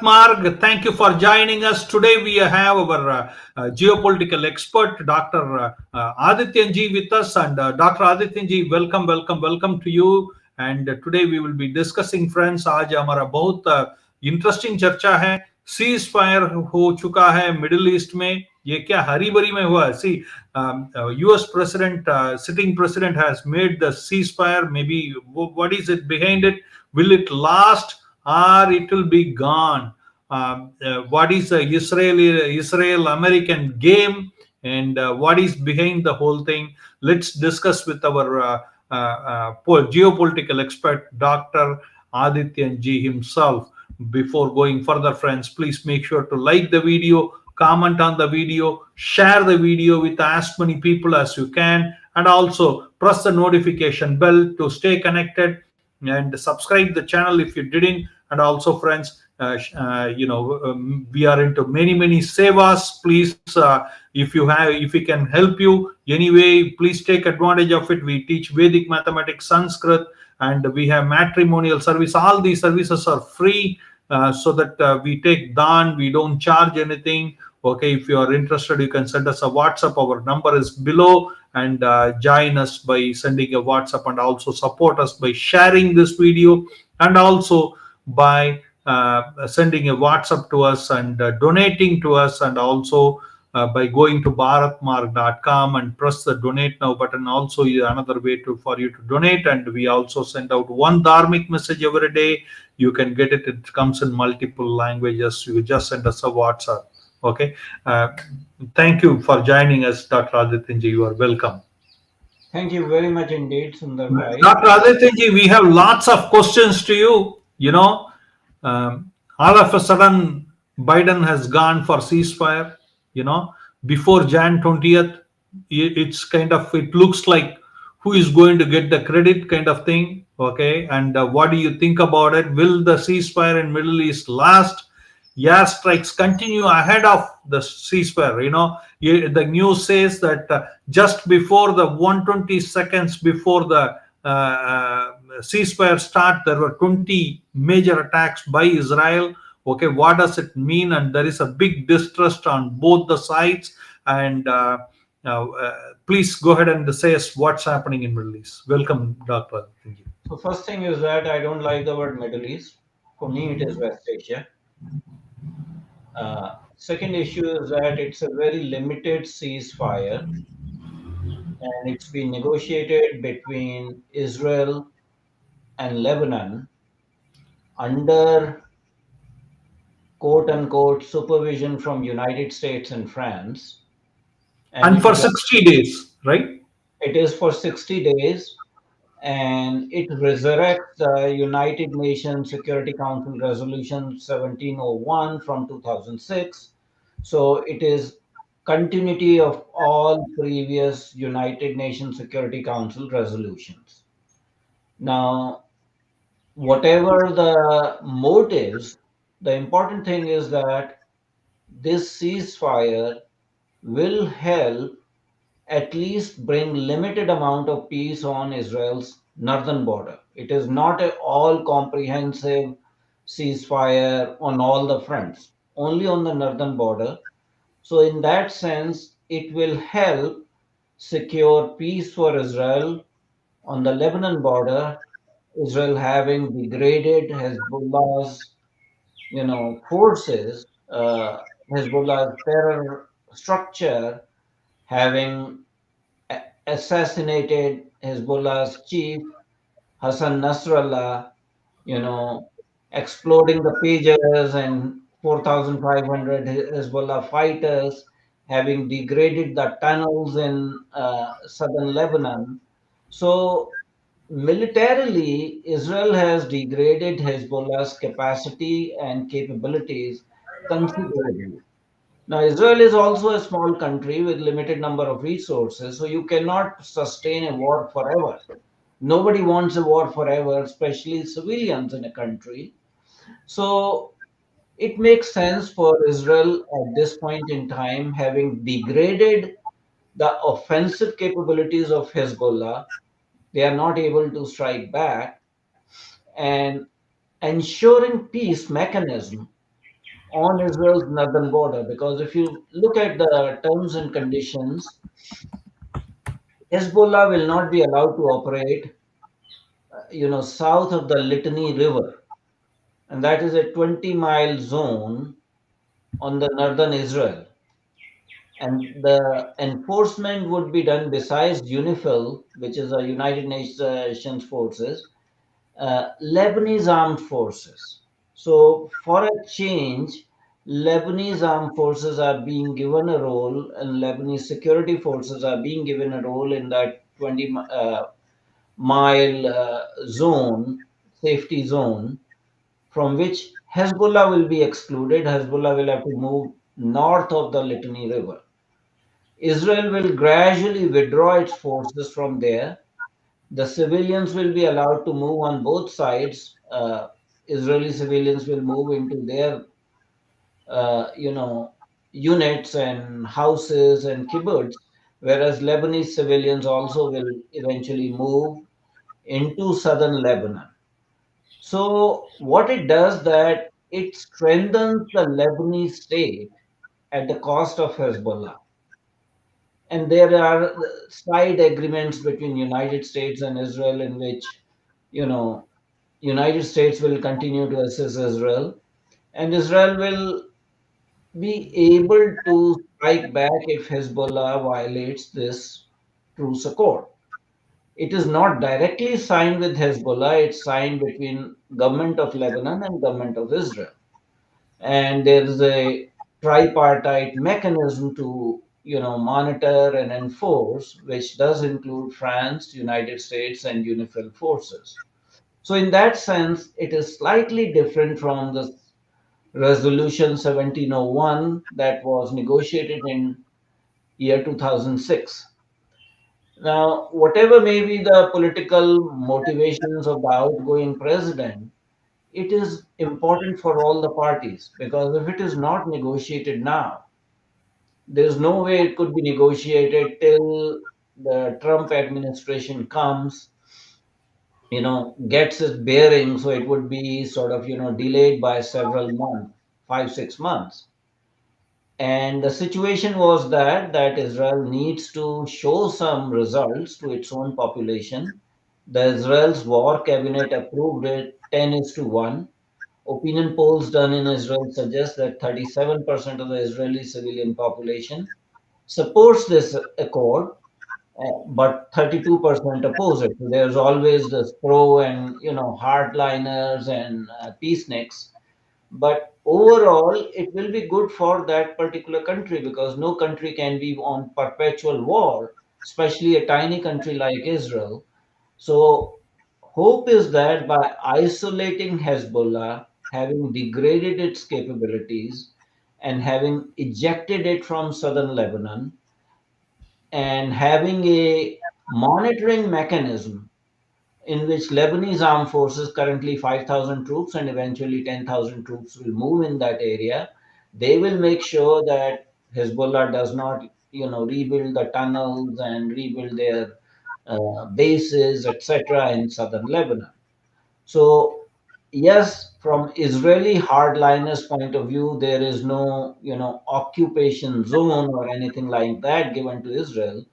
Marg. Thank you for joining us. Today we have our geopolitical expert, Dr. Adityanjee, with us. And Dr. Adityanjee, welcome to you. And today we will be discussing, friends, आज हमारा बहुत interesting चर्चा है. Cease fire हो चुका है middle east में. ये क्या हरी बरी में हुआ? सी US president, sitting president has made the ceasefire. Maybe what is it behind it? Will it last or it will be gone? What is the Israel American game, and what is behind the whole thing? Let's discuss with our geopolitical expert, Dr. Adityanjee himself. Before going further, friends, please make sure to like the video, comment on the video, share the video with as many people as you can, and also press the notification bell to stay connected, and subscribe the channel if you didn't. And also, friends, we are into many sevas. Please, if we can help you anyway, please take advantage of it. We teach Vedic mathematics, Sanskrit, and we have matrimonial service. All these services are free, so that we take dan. We don't charge anything. Okay, if you are interested, you can send us a WhatsApp. Our number is below, and join us by sending a WhatsApp, and also support us by sharing this video, and also by sending a WhatsApp to us, and donating to us, and also by going to bharatmarg.com and press the donate now button. Also, another way for you to donate. And we also send out one dharmic message every day. You can get it. It comes in multiple languages. You just send us a WhatsApp. Okay. Thank you for joining us, Dr. Adityanjee. You are welcome. Thank you very much indeed, Sundar Bhai. Dr. Adityanjee, we have lots of questions to you. All of a sudden, Biden has gone for ceasefire. Before Jan 20th, it looks like who is going to get the credit kind of thing. Okay. And what do you think about it? Will the ceasefire in Middle East last? Airstrikes continue ahead of the ceasefire. The news says that just before the 120 seconds before the ceasefire start, there were 20 major attacks by Israel. Okay, what does it mean? And there is a big distrust on both the sides. And please go ahead and say us what's happening in Middle East. Welcome, Dr. So first thing is that I don't like the word Middle East. For me, it is West Asia. Second issue is that it's a very limited ceasefire, and it's been negotiated between Israel and Lebanon under quote unquote supervision from United States and France. And for 60 days, right? It is for 60 days, and it resurrects the United Nations Security Council Resolution 1701 from 2006. So it is continuity of all previous United Nations Security Council resolutions. Now, whatever the motives, the important thing is that this ceasefire will help at least bring limited amount of peace on Israel's northern border. It is not an all comprehensive ceasefire on all the fronts, only on the northern border. So in that sense, it will help secure peace for Israel on the Lebanon border. Israel having degraded Hezbollah's, forces, Hezbollah's terror structure, having assassinated Hezbollah's chief, Hassan Nasrallah, exploding the pagers and 4,500 Hezbollah fighters, having degraded the tunnels in southern Lebanon. So, militarily, Israel has degraded Hezbollah's capacity and capabilities considerably. Now, Israel is also a small country with limited number of resources, so you cannot sustain a war forever. Nobody wants a war forever, especially civilians in a country. So it makes sense for Israel at this point in time, having degraded the offensive capabilities of Hezbollah, they are not able to strike back, and ensuring peace mechanism on Israel's northern border. Because if you look at the terms and conditions, Hezbollah will not be allowed to operate, south of the Litany River, and that is a 20-mile zone on the northern Israel. And the enforcement would be done besides UNIFIL, which is a United Nations forces, Lebanese armed forces. So, for a change, Lebanese armed forces are being given a role, and Lebanese security forces are being given a role in that 20-mile zone, safety zone, from which Hezbollah will be excluded. Hezbollah will have to move north of the Litany River. Israel will gradually withdraw its forces from there. The civilians will be allowed to move on both sides. Israeli civilians will move into their, uh, you know, units and houses and kibbutz, whereas Lebanese civilians also will eventually move into southern Lebanon. So what it does that it strengthens the Lebanese state at the cost of Hezbollah. And there are side agreements between United States and Israel in which, you know, United States will continue to assist Israel, and Israel will be able to strike back if Hezbollah violates this truce accord. It is not directly signed with Hezbollah, it's signed between government of Lebanon and government of Israel. And there is a tripartite mechanism to monitor and enforce, which does include France, United States, and UNIFIL forces. So in that sense, it is slightly different from the resolution 1701 that was negotiated in year 2006. Now, whatever may be the political motivations of the outgoing president, it is important for all the parties, because if it is not negotiated now, there's no way it could be negotiated till the Trump administration comes, gets its bearing. So it would be sort of, delayed by several months, 5, 6 months. And the situation was that Israel needs to show some results to its own population. The Israel's war cabinet approved it 10 is to 1. Opinion polls done in Israel suggest that 37% of the Israeli civilian population supports this accord, but 32% oppose it. So there's always this pro and hardliners and peaceniks. But overall, it will be good for that particular country, because no country can be on perpetual war, especially a tiny country like Israel. So, hope is that by isolating Hezbollah, having degraded its capabilities, and having ejected it from southern Lebanon, and having a monitoring mechanism in which Lebanese armed forces, currently 5,000 troops and eventually 10,000 troops, will move in that area. They will make sure that Hezbollah does not, rebuild the tunnels and rebuild their bases, etc., in southern Lebanon. So, yes, from Israeli hardliners' point of view, there is no, occupation zone or anything like that given to Israel.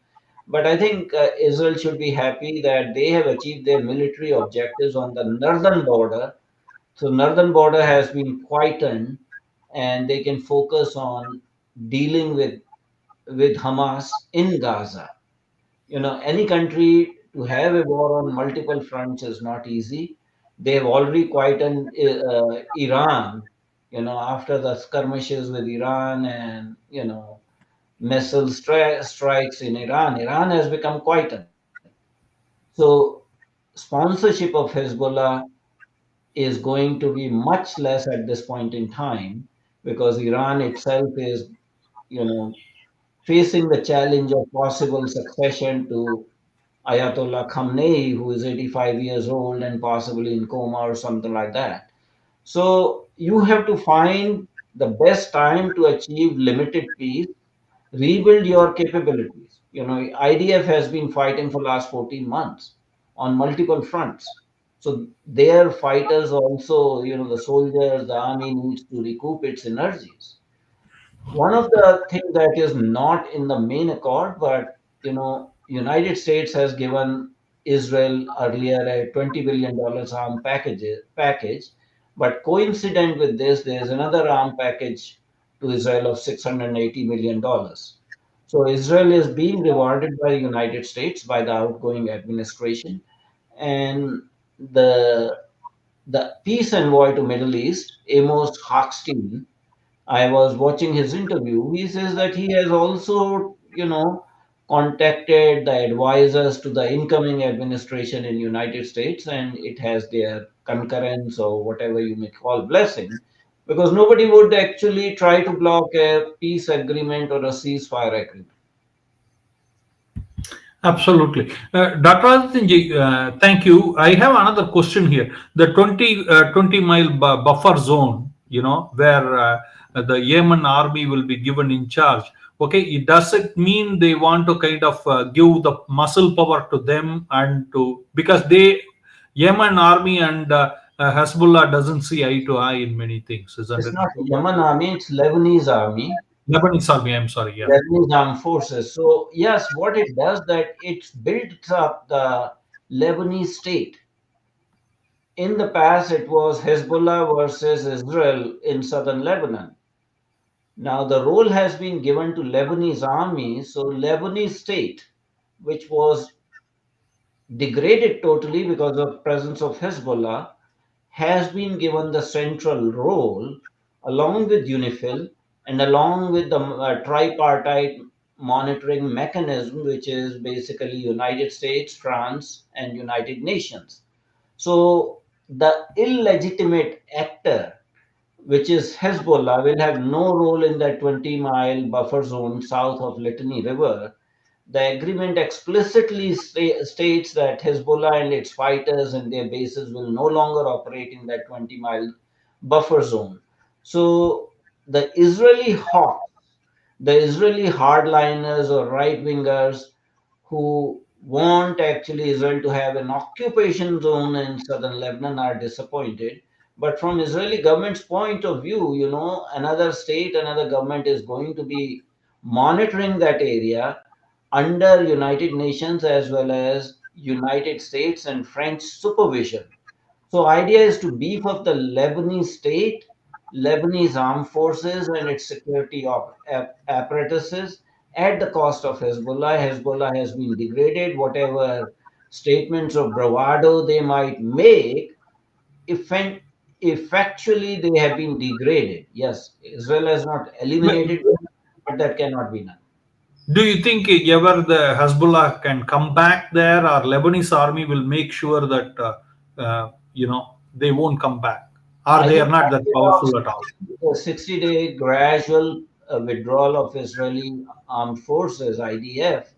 But I think Israel should be happy that they have achieved their military objectives on the northern border. So northern border has been quietened, and they can focus on dealing with Hamas in Gaza. Any country to have a war on multiple fronts is not easy. They have already quietened Iran, after the skirmishes with Iran and missile strikes in Iran. Iran has become quietened. So, sponsorship of Hezbollah is going to be much less at this point in time, because Iran itself is, you know, facing the challenge of possible succession to Ayatollah Khamenei, who is 85 years old and possibly in coma or something like that. So, you have to find the best time to achieve limited peace, rebuild your capabilities. IDF has been fighting for last 14 months on multiple fronts. So their fighters also, the soldiers, the army needs to recoup its energies. One of the things that is not in the main accord, but United States has given Israel earlier a $20 billion arm package, but coincident with this, there is another arm package to Israel of $680 million. So Israel is being rewarded by the United States, by the outgoing administration, and the the peace envoy to Middle East, Amos Hochstein. I was watching his interview. He says that he has also, contacted the advisors to the incoming administration in United States, and it has their concurrence or whatever you may call blessing, because nobody would actually try to block a peace agreement or a ceasefire agreement. Absolutely. Dr. Adityanjee, thank you. I have another question here. The 20 mile buffer zone, where the Yemen army will be given in charge. Okay, it doesn't mean they want to kind of give the muscle power to them and to, because Yemen army and Hezbollah doesn't see eye to eye in many things, isn't It's it? not Yemen army, it's Lebanese army, Lebanese army, I'm sorry, yeah. Lebanese armed forces. So yes, what it does that it builds up the Lebanese state. In the past, it was Hezbollah versus Israel in southern Lebanon. Now the role has been given to Lebanese army, so Lebanese state, which was degraded totally because of presence of Hezbollah, has been given the central role along with UNIFIL and along with the tripartite monitoring mechanism, which is basically United States, France, and United Nations. So the illegitimate actor, which is Hezbollah, will have no role in that 20-mile buffer zone south of Litani River. The agreement explicitly states that Hezbollah and its fighters and their bases will no longer operate in that 20-mile buffer zone. So the the Israeli hardliners or right wingers who want actually Israel to have an occupation zone in southern Lebanon are disappointed. But from Israeli government's point of view, another state, another government is going to be monitoring that area under United Nations as well as United States and French supervision. So idea is to beef up the Lebanese state, Lebanese armed forces and its security apparatuses at the cost of Hezbollah. Hezbollah has been degraded. Whatever statements of bravado they might make, effectually they have been degraded. Yes, Israel has not eliminated them, but that cannot be done. Do you think ever the Hezbollah can come back there, or Lebanese army will make sure that they won't come back, or I they are think not that powerful at all? the 60-day gradual withdrawal of Israeli armed forces, IDF,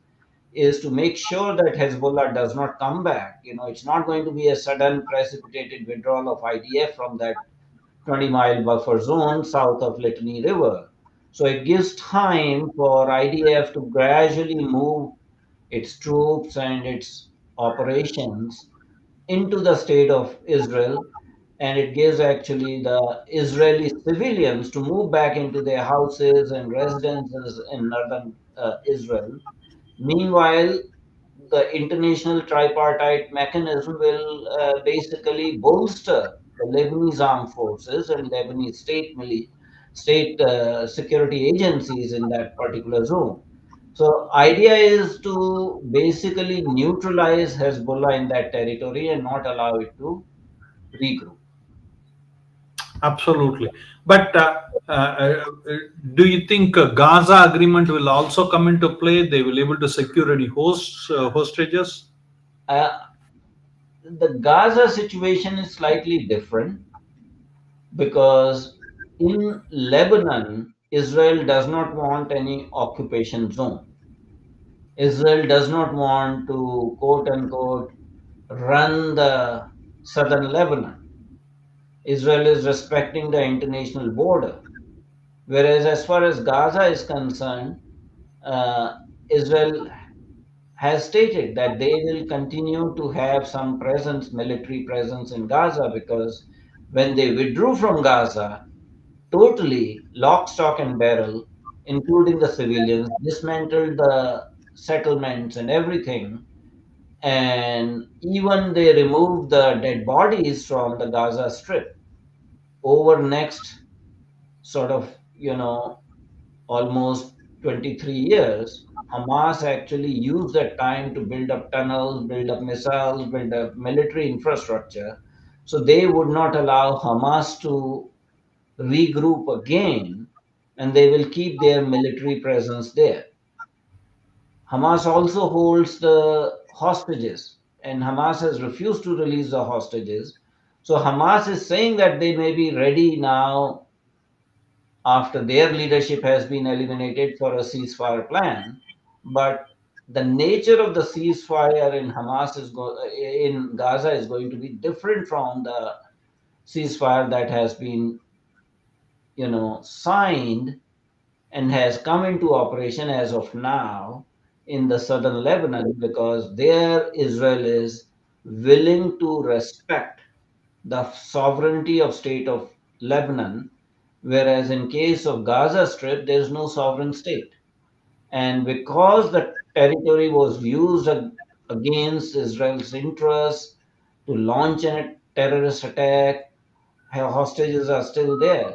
is to make sure that Hezbollah does not come back. It's not going to be a sudden precipitated withdrawal of IDF from that 20-mile buffer zone south of Litani River. So it gives time for IDF to gradually move its troops and its operations into the state of Israel, and it gives actually the Israeli civilians to move back into their houses and residences in northern Israel. Meanwhile, the international tripartite mechanism will basically bolster the Lebanese armed forces and Lebanese state security agencies in that particular zone. So idea is to basically neutralize Hezbollah in that territory and not allow it to regroup. Absolutely. But do you think Gaza agreement will also come into play? They will able to secure any hostages? Uh, the Gaza situation is slightly different because in Lebanon, Israel does not want any occupation zone. Israel does not want to, quote unquote, run the southern Lebanon. Israel is respecting the international border. Whereas, as far as Gaza is concerned, uh, Israel has stated that they will continue to have some presence, military presence in Gaza, because when they withdrew from Gaza, totally lock, stock, and barrel, including the civilians, dismantled the settlements and everything. And even they removed the dead bodies from the Gaza Strip. Over next sort of, almost 23 years, Hamas actually used that time to build up tunnels, build up missiles, build up military infrastructure. So they would not allow Hamas to regroup again, and they will keep their military presence there. Hamas also holds the hostages, and Hamas has refused to release the hostages. So Hamas is saying that they may be ready now after their leadership has been eliminated for a ceasefire plan. But the nature of the ceasefire in in Gaza is going to be different from the ceasefire that has been, signed and has come into operation as of now in the southern Lebanon, because there Israel is willing to respect the sovereignty of state of Lebanon, whereas in case of Gaza Strip, there is no sovereign state. And because the territory was used against Israel's interests to launch a terrorist attack, hostages are still there.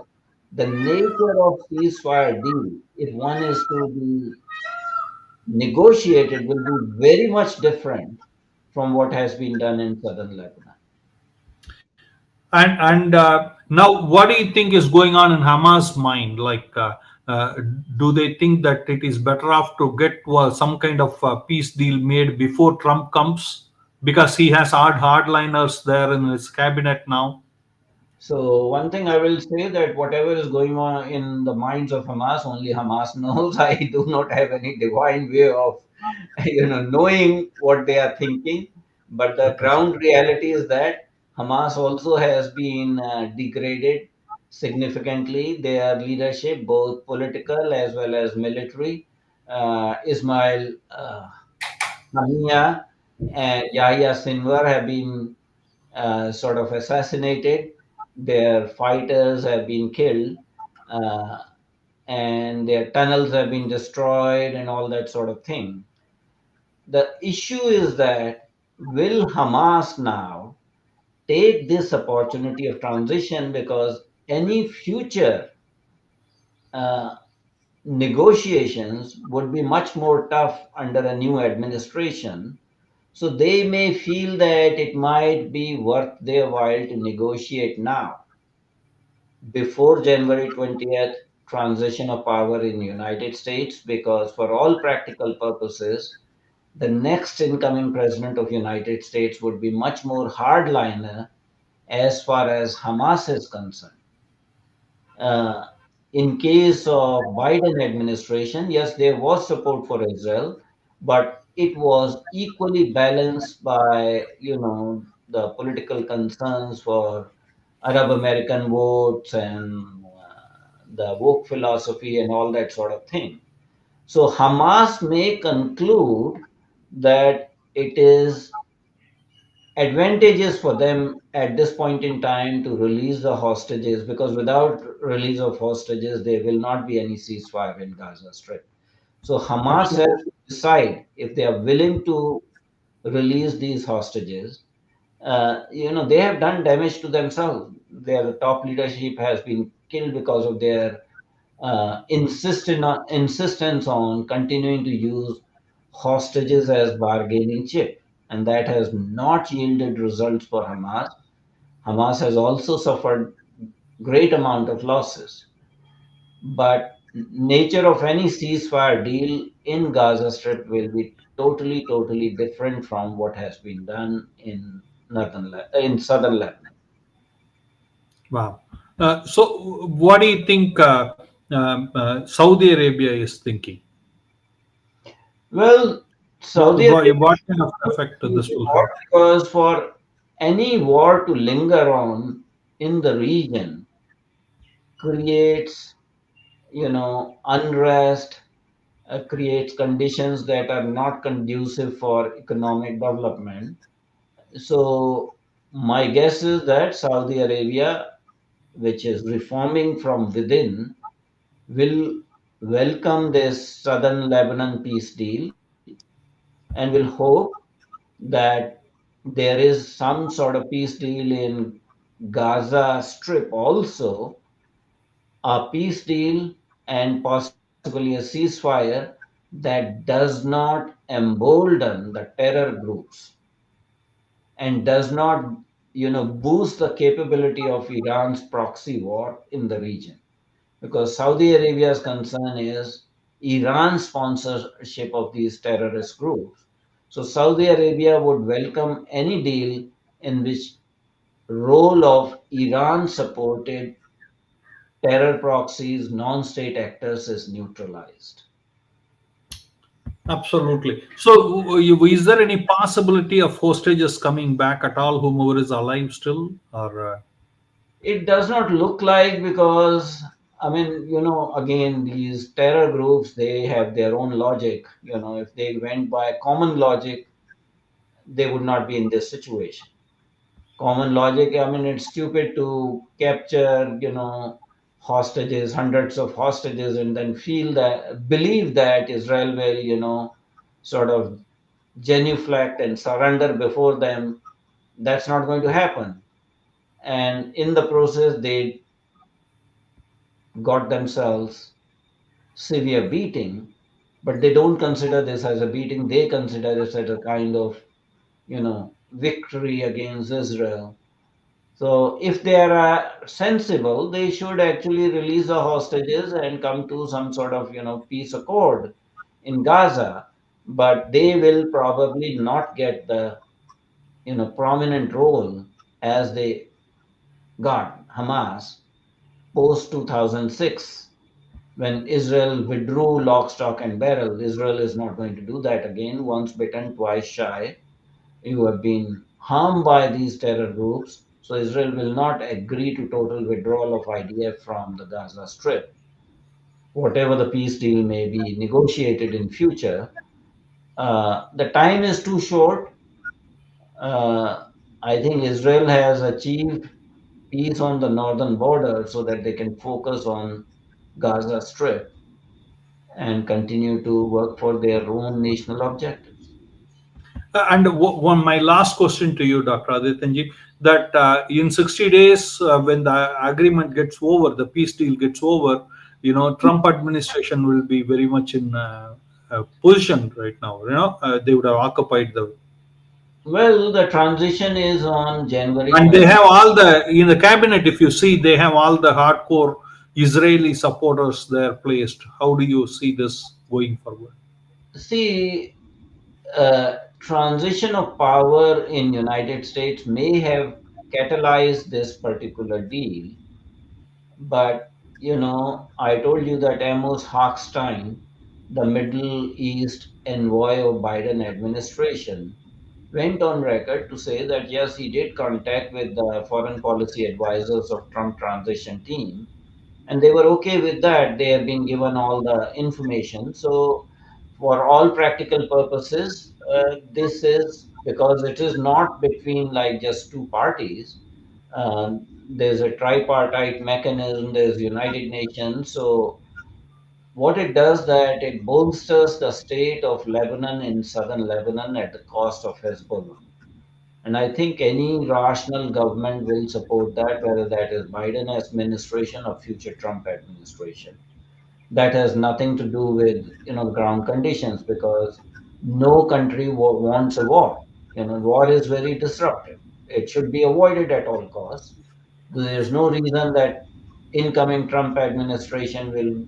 The nature of ceasefire deal, if one is to be negotiated, will be very much different from what has been done in southern Lebanon. And now, what do you think is going on in Hamas' mind? Uh, do they think that it is better off to get some kind of peace deal made before Trump comes, because he has hardliners there in his cabinet now? So one thing I will say, that whatever is going on in the minds of Hamas, only Hamas knows. I do not have any divine way of, knowing what they are thinking. But the Okay. ground reality is that Hamas also has been degraded significantly. Their leadership, both political as well as military, Ismail Haniya and Yahya Sinwar have been sort of assassinated. Their fighters have been killed, uh, and their tunnels have been destroyed, and all that sort of thing. The issue is that, will Hamas now take this opportunity of transition, because any future uh, negotiations would be much more tough under a new administration. So they may feel that it might be worth their while to negotiate now, before January 20th transition of power in the United States, because for all practical purposes, the next incoming president of United States would be much more hardliner as far as Hamas is concerned. Uh, in case of Biden administration, yes, there was support for Israel, but it was equally balanced by, the political concerns for Arab American votes and the woke philosophy and all that sort of thing. So Hamas may conclude that it is advantageous for them at this point in time to release the hostages, because without release of hostages there will not be any ceasefire in Gaza Strip. So Hamas has Absolutely. to decide if they are willing to release these hostages. They have done damage to themselves. Their top leadership has been killed because of their insistence on continuing to use hostages as bargaining chip, and that has not yielded results for Hamas. Hamas has also suffered great amount of losses, but nature of any ceasefire deal in Gaza Strip will be totally different from what has been done in in southern Lebanon. Wow. So, what do you think Saudi Arabia is thinking? Well, Saudi Arabia What kind of effect this will have? because for any war to linger on in the region creates, unrest, creates conditions that are not conducive for economic development. So, my guess is that Saudi Arabia, which is reforming from within, will welcome this southern Lebanon peace deal and will hope that there is some sort of peace deal in Gaza Strip also, a peace deal and possibly a ceasefire that does not embolden the terror groups and does not boost the capability of Iran's proxy war in the region, because Saudi Arabia's concern is Iran's sponsorship of these terrorist groups. So Saudi Arabia would welcome any deal in which role of Iran supported terror proxies, non-state actors is neutralized. Absolutely. So, is there any possibility of hostages coming back at all, whomever is alive still, or? It does not look like, because I mean, again, these terror groups, they have their own logic. If they went by common logic, they would not be in this situation. Common logic, I mean, it's stupid to capture, hostages, hundreds of hostages, and then believe that Israel will, sort of genuflect and surrender before them. That's not going to happen. And in the process, they got themselves severe beating, but they don't consider this as a beating. They consider this as a kind of, victory against Israel. So if they are sensible, they should actually release the hostages and come to some sort of, peace accord in Gaza. But they will probably not get the, prominent role as they got Hamas post 2006, when Israel withdrew lock, stock, and barrel. Israel is not going to do that again. Once bitten, twice shy. You have been harmed by these terror groups. So Israel will not agree to total withdrawal of IDF from the Gaza Strip. Whatever the peace deal may be negotiated in future, the time is too short. Uh, I think Israel has achieved peace on the northern border so that they can focus on Gaza Strip and continue to work for their own national objectives. And one, my last question to you, Dr. Adityanjee, that in 60 days, when the agreement gets over, the peace deal gets over, Trump administration will be very much in position right now. They would have occupied the, Well, the transition is on January and they 20. have all the in the cabinet. If you see, they have all the hardcore Israeli supporters there placed. How do you see this going forward? See, transition of power in United States may have catalyzed this particular deal, but I told you that Amos Hochstein, the Middle East envoy of Biden administration, went on record to say that yes, he did contact with the foreign policy advisors of Trump transition team, and they were okay with that. They have been given all the information. So, for all practical purposes, this is because it is not between like just two parties. There's a tripartite mechanism. There's United Nations. So what it does, that it bolsters the state of Lebanon in southern Lebanon at the cost of Hezbollah. And I think any rational government will support that, whether that is Biden administration or future Trump administration. That has nothing to do with ground conditions, because no country wants a war. War is very disruptive. It should be avoided at all costs. There's no reason that incoming Trump administration will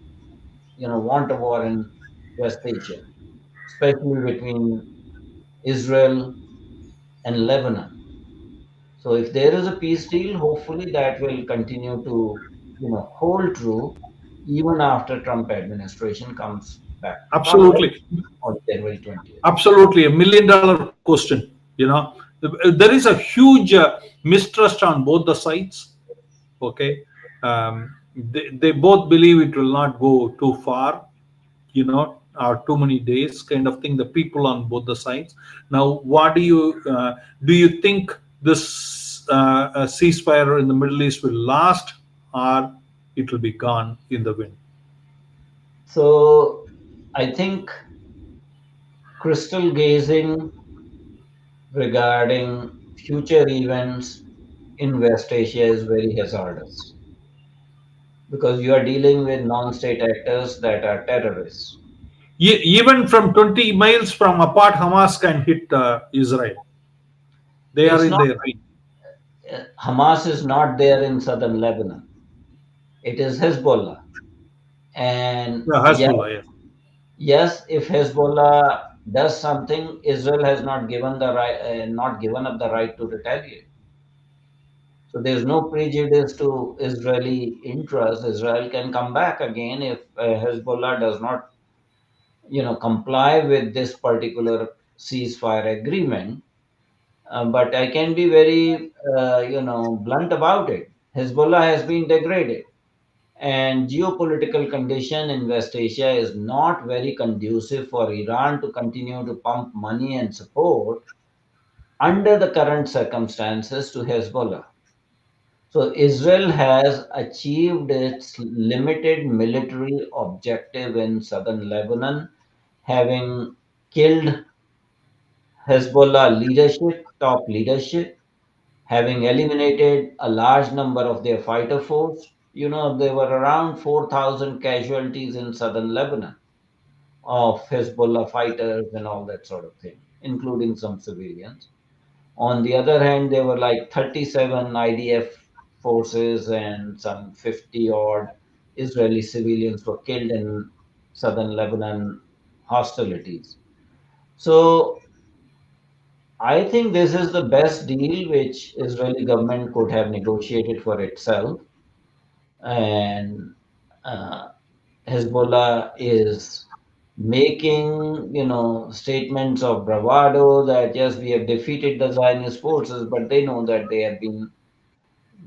want a war in West Asia, especially between Israel and Lebanon. So if there is a peace deal, hopefully that will continue to, hold true even after Trump administration comes back to power Absolutely. on January 20th. Absolutely, $1 million question. There is a huge mistrust on both the sides. Okay, they both believe it will not go too far. or too many days, kind of thing. The people on both the sides. Now, what do you think this ceasefire in the Middle East will last, or it will be gone in the wind? So I think crystal gazing regarding future events in West Asia is very hazardous because you are dealing with non-state actors that are terrorists. Even from 20 miles from apart, Hamas can hit Israel. They are It's in not their range. Hamas is not there in southern Lebanon. It is Hezbollah. And Yeah, yes, Hezbollah, yes. yes, if Hezbollah does something, Israel has not given the right, not given up the right to retaliate. So there's no prejudice to Israeli interest. Israel can come back again if Hezbollah does not, comply with this particular ceasefire agreement. But I can be very, blunt about it. Hezbollah has been degraded, and geopolitical condition in West Asia is not very conducive for Iran to continue to pump money and support under the current circumstances to Hezbollah. So Israel has achieved its limited military objective in southern Lebanon, having killed Hezbollah leadership, top leadership, having eliminated a large number of their fighter force. There were around 4,000 casualties in southern Lebanon of Hezbollah fighters and all that sort of thing, including some civilians. On the other hand, there were like 37 IDF forces and some 50 odd Israeli civilians were killed in southern Lebanon hostilities. So I think this is the best deal which Israeli government could have negotiated for itself. And uh, Hezbollah is making, statements of bravado that yes, we have defeated the Zionist forces, but they know that they have been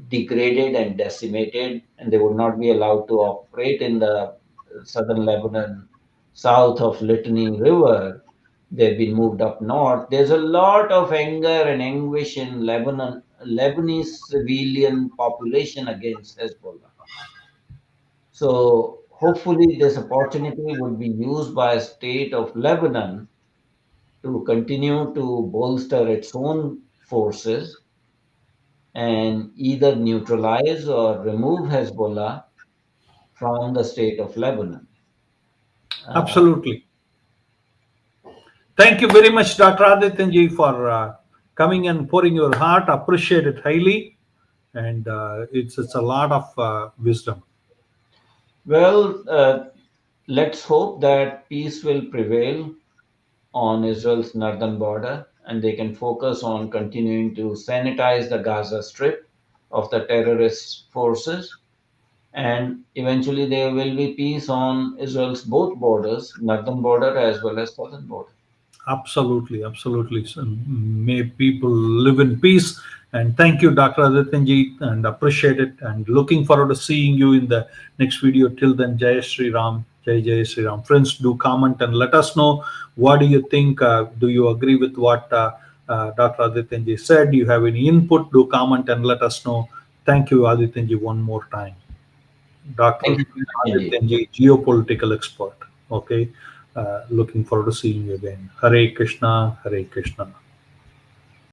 degraded and decimated, and they would not be allowed to operate in the southern Lebanon, south of Litany River. They've been moved up north. There's a lot of anger and anguish in Lebanese civilian population against Hezbollah. So hopefully this opportunity would be used by a state of Lebanon to continue to bolster its own forces and either neutralize or remove Hezbollah from the state of Lebanon. Uh, Absolutely. Thank you very much, Dr. Adityanjee, for coming and pouring your heart. Appreciate it highly, and it's a lot of wisdom. well, let's hope that peace will prevail on Israel's northern border and they can focus on continuing to sanitize the Gaza Strip of the terrorist forces. And eventually, there will be peace on Israel's both borders, northern border as well as southern border. Absolutely, absolutely. So may people live in peace. And thank you, Dr. Adityanjee, and appreciate it. And looking forward to seeing you in the next video. Till then, Jai Sri Ram, Jai Sri Ram. Friends, do comment and let us know what do you think. Do you agree with what Dr. Adityanjee said? Do you have any input? Do comment and let us know. Thank you, Adityanjee, one more time. Thank Dr. you very much, Anji. Adityanjee, geopolitical expert. Okay. Looking forward to seeing you again. Hare Krishna, Hare Krishna.